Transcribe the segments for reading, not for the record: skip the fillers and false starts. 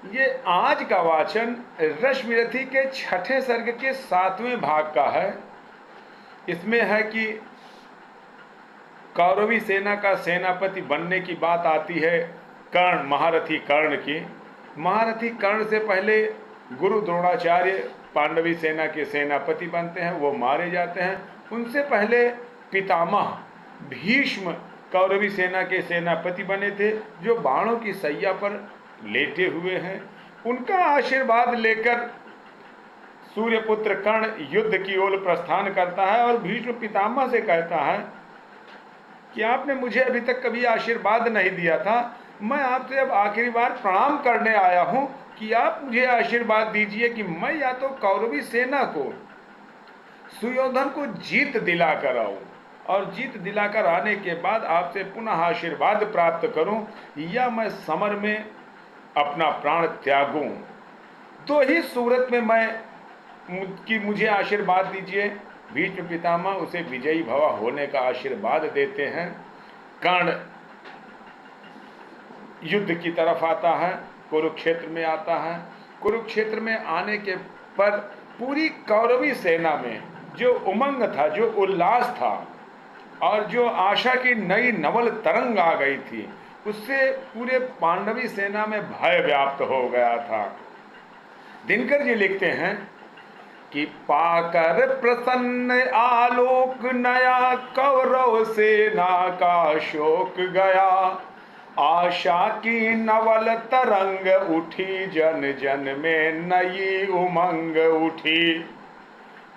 ये आज का वाचन रश्मिरथी के छठे सर्ग के 7वें भाग का है। इसमें है कि कौरवी सेना का सेनापति बनने की बात आती है कर्ण, महारथी कर्ण की। महारथी कर्ण से पहले गुरु द्रोणाचार्य पांडवी सेना के सेनापति बनते हैं, वो मारे जाते हैं। उनसे पहले पितामह भीष्म कौरवी सेना के सेनापति बने थे, जो बाणों की सैया पर लेटे हुए हैं। उनका आशीर्वाद लेकर सूर्यपुत्र कर्ण युद्ध की ओर प्रस्थान करता है और भीष्म पितामह से कहता है कि आपने मुझे अभी तक कभी आशीर्वाद नहीं दिया था, मैं आपसे अब आखिरी बार प्रणाम करने आया हूं कि आप मुझे आशीर्वाद दीजिए कि मैं या तो कौरवी सेना को, सुयोधन को जीत दिलाकर आऊं और जीत दिलाकर आने के बाद आपसे पुनः आशीर्वाद प्राप्त करूं, या मैं समर में अपना प्राण त्यागूं। तो ही सूरत में मैं कि मुझे आशीर्वाद दीजिए। भीष्म पितामह उसे विजयी भव होने का आशीर्वाद देते हैं। कर्ण युद्ध की तरफ आता है, कुरुक्षेत्र में आता है। कुरुक्षेत्र में आने के पर पूरी कौरवी सेना में जो उमंग था, जो उल्लास था और जो आशा की नई नवल तरंग आ गई थी, उससे पूरे पांडवी सेना में भय व्याप्त हो गया था। दिनकर जी लिखते हैं कि पाकर प्रसन्न आलोक नया, कौरव सेना का शोक गया। आशा की नवल तरंग उठी, जन जन में नई उमंग उठी।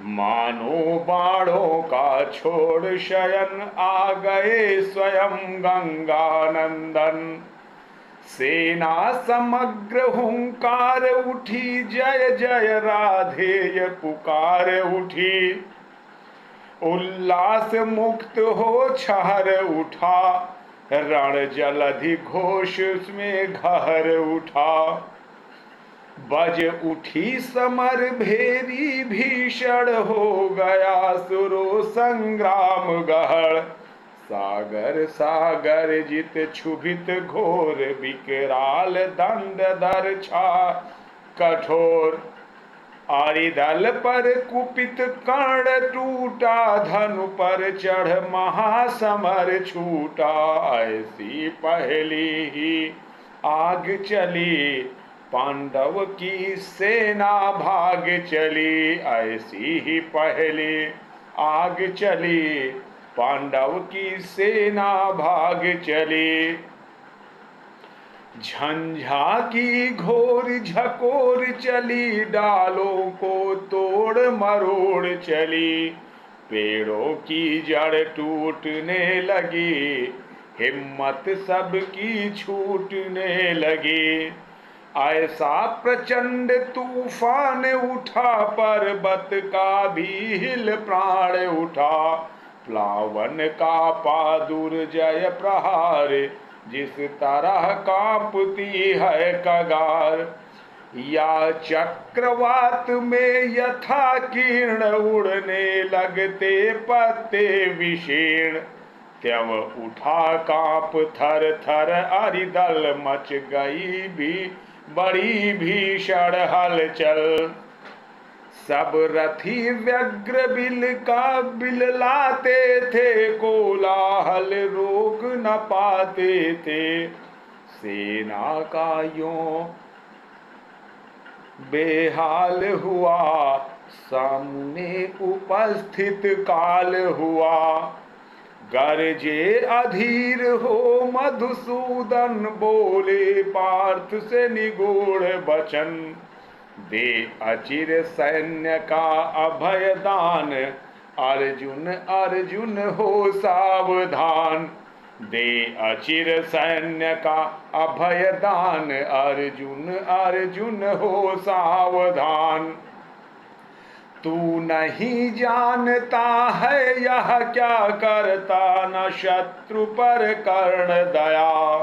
मानो बाणों का छोड़ शयन, आ गए स्वयं गंगानंदन। सेना समग्र हुंकार उठी, जय जय राधेय पुकार उठी। उल्लास मुक्त हो छहर उठा, रण जलधि घोष उसमें घहर उठा। बज उठी समर भेरी, भीषण हो गया सुरो संग्राम गहड़। सागर सागर जित क्षुभित घोर, विकराल दंड दर छा कठोर। आरिदल पर कुपित कर्ण टूटा, धनु पर चढ़ महासमर छूटा। ऐसी पहली ही आग चली, पांडव की सेना भाग चली। ऐसी ही पहली आग चली, पांडव की सेना भाग चली। झंझा की घोर झकोर चली, डालों को तोड़ मरोड़ चली। पेड़ों की जड़ टूटने लगी, हिम्मत सबकी छूटने लगी। ऐसा प्रचंड तूफान उठा, पर्वत का भी हिल प्राण उठा। प्लावन का पादुर्जय प्रहार, जिस तरह कांपती है कगार। या चक्रवात में यथा किरण, उड़ने लगते पत्ते विशीर्ण। त्यव उठा कांप थर थर, अरिदल मच गई भी बड़ी भीषण हलचल। सब रथी व्यग्र बिल का बिल लाते थे, कोलाहल रोक न पाते थे। सेना का यों बेहाल हुआ, सामने उपस्थित काल हुआ। गरजे अधीर हो मधुसूदन, बोले पार्थ से निगूढ़ वचन। दे अचिर सैन्य का अभय दान, अर्जुन अर्जुन हो सावधान। दे अचिर सैन्य का अभय दान, अर्जुन अर्जुन हो सावधान। तू नहीं जानता है यह क्या करता, न शत्रु पर कर्ण दया।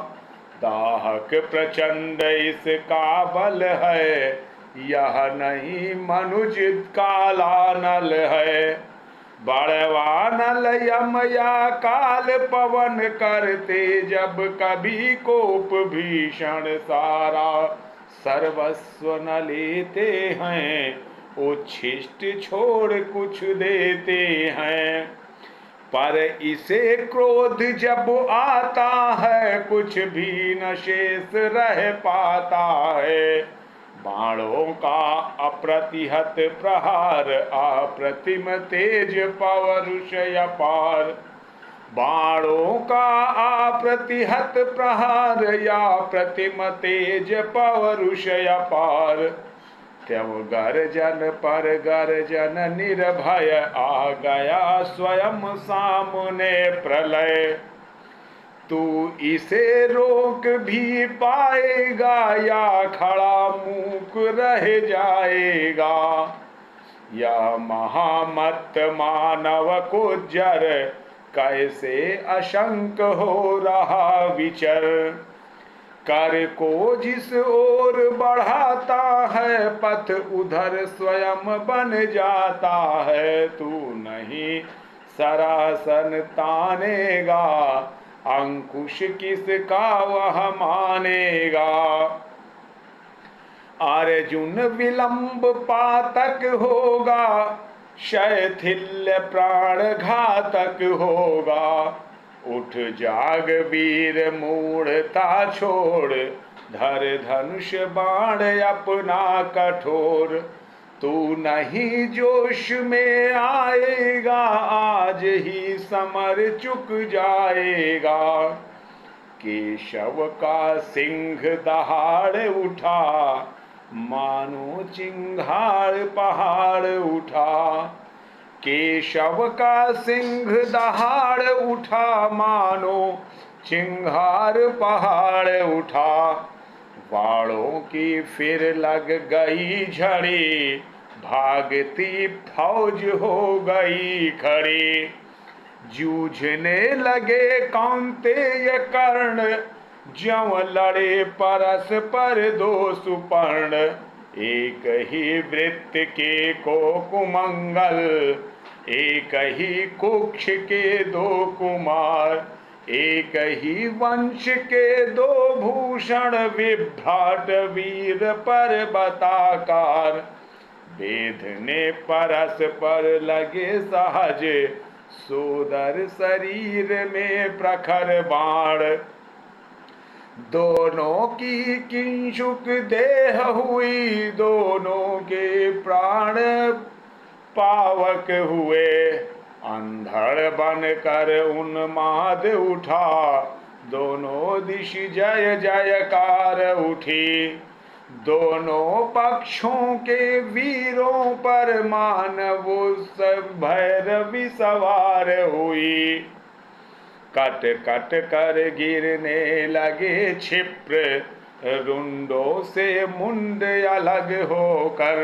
दाहक प्रचंड इसका बल है, यह नहीं मनुज काला नल है। बड़वानल यम या काल पवन करते, जब कभी कोप भीषण सारा, सर्वस्व न लेते हैं उच्छिष्ट छोड़ कुछ देते हैं। पर इसे क्रोध जब आता है, कुछ भी न शेष रह पाता है। बाणों का अप्रतिहत प्रहार, अप्रतिम तेज पौरुष अपार। बाणों का अप्रतिहत प्रहार, या प्रतिम तेज पौरुष अपार। तब गर्जन पर गर्जन निर्भय, आ गया स्वयं सामने प्रलय। तू इसे रोक भी पाएगा, या खड़ा मूक रह जाएगा। या महामत मानव को जर, कैसे अशंक हो रहा विचर। कर को जिस ओर बढ़ाता है, पथ उधर स्वयं बन जाता है। तू नहीं सरासन तानेगा, अंकुश किसका वह मानेगा। अर्जुन विलंब पातक होगा, शैथिल्य प्राण घातक होगा। उठ जाग वीर मूढ़ता छोड़, धर धनुष बाण अपना कठोर। तू नहीं जोश में आएगा, आज ही समर चुक जाएगा। केशव का सिंह दहाड़ उठा, मानो चिंगार पहाड़ उठा। केशव का सिंह दहाड़ उठा, मानो चिंगार पहाड़ उठा। बाणों की फिर लग गई झड़ी, भागती फौज हो गई खड़ी। जूझने लगे कौन्तेय कर्ण, ज्यों लड़े परस पर दो सुपर्ण। एक ही वृत्त के को कुमंगल, एक ही कुक्ष के दो कुमार। एक ही वंश के दो भूषण, विभ्राट वीर पर्वताकार। वेधने परस पर लगे सहज, सोदर शरीर में प्रखर बाण। दोनों की किंशुक देह हुई, दोनों के प्राण पावक हुए। अंधड़ बन कर उन्माद उठा, दोनों दिश जय जयकार उठी। दोनों पक्षों के वीरों पर मानव भैरवी सवार हुई। कट कट कर गिरने लगे क्षिप्र, रुंडों से मुंड अलग होकर।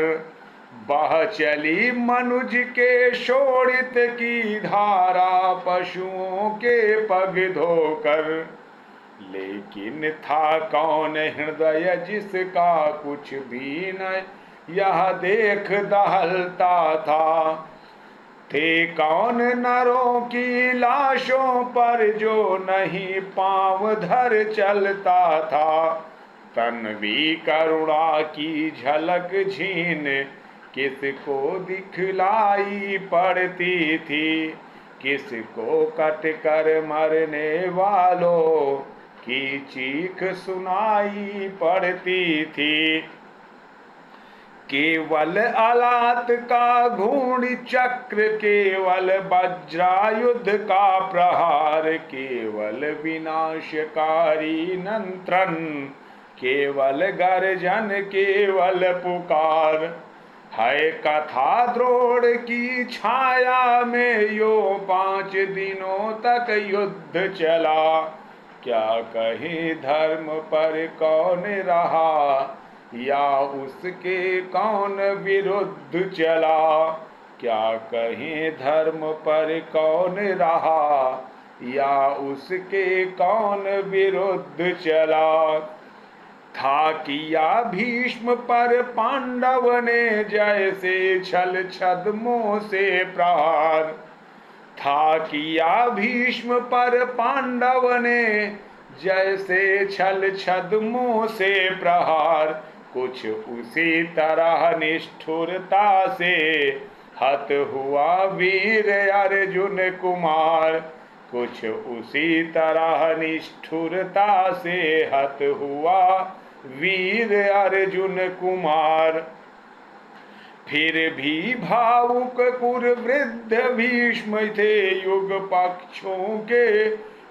बह चली मनुज के शोणित की धारा, पशुओं के पग धोकर। लेकिन था कौन हृदय जिसका कुछ भी न यह देख दहलता था। थे कौन नरों की लाशों पर, जो नहीं पांव धर चलता था। तन्वी करुणा की झलक झीन, किसको दिखलाई पड़ती थी। किसको कट कर मरने वालों की चीख सुनाई पड़ती थी। केवल अलात का घूर्ण चक्र, केवल वज्रायुध का प्रहार। केवल विनाशकारी मंत्रन, केवल गर्जन, केवल पुकार। है कथा द्रोण की छाया में, यो 5 दिनों तक युद्ध चला। क्या कहे धर्म पर कौन रहा, या उसके कौन विरुद्ध चला। क्या कहे धर्म पर कौन रहा, या उसके कौन विरुद्ध चला। था किया भीष्म पर पांडव ने, जैसे छल छद्मों से प्रहार। था किया भीष्म पर पांडव ने, जैसे छल छद्मों से प्रहार। कुछ उसी तरह निष्ठुरता से हत हुआ वीर अर्जुन कुमार। कुछ उसी तरह निष्ठुरता से हत हुआ वीर अर्जुन कुमार। फिर भी भावुक कुर वृद्ध भीष्म थे, युग पक्षों के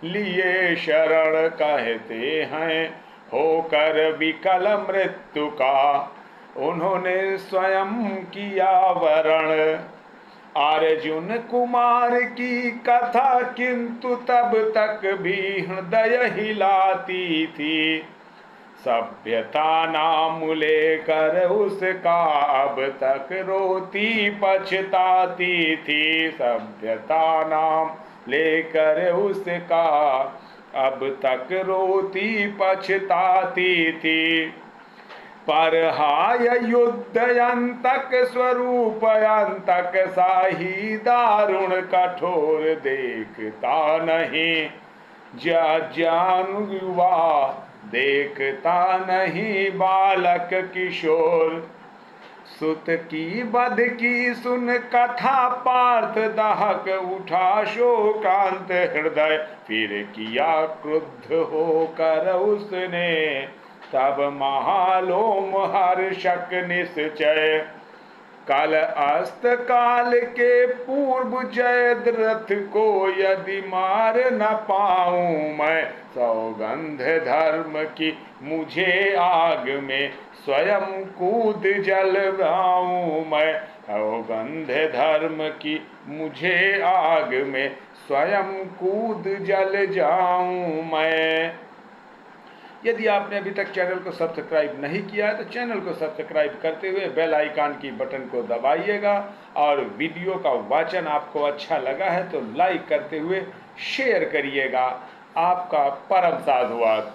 लिए शरण कहते हैं, होकर विकल मृत्यु का उन्होंने स्वयं किया वरण। अर्जुन कुमार की कथा किंतु तब तक भी हृदय हिलाती थी, सभ्यता नाम लेकर उसका अब तक रोती पछताती थी। सभ्यता नाम लेकर उसका अब तक रोती पछताती थी। पर हाय युद्ध अंतक स्वरूप अंतक साही दारुण कठोर, देखता नहीं जान युवा, देखता नहीं बालक किशोर। सुत की बध की सुन कथा पार्थ, दहक उठा शोकांत हृदय। फिर किया क्रुद्ध होकर उसने, तब महालोम हर्षक निश्चय। कल अस्त काल के पूर्व जयद्रथ को, यदि मार न पाऊं मैं, सौगंध धर्म की मुझे आग में स्वयं कूद जलाऊं मैं। सौगंध धर्म की मुझे आग में स्वयं कूद जल जाऊं मैं। यदि आपने अभी तक चैनल को सब्सक्राइब नहीं किया है तो चैनल को सब्सक्राइब करते हुए बेल आइकन की बटन को दबाइएगा, और वीडियो का वाचन आपको अच्छा लगा है तो लाइक करते हुए शेयर करिएगा। आपका परम साधुवाद।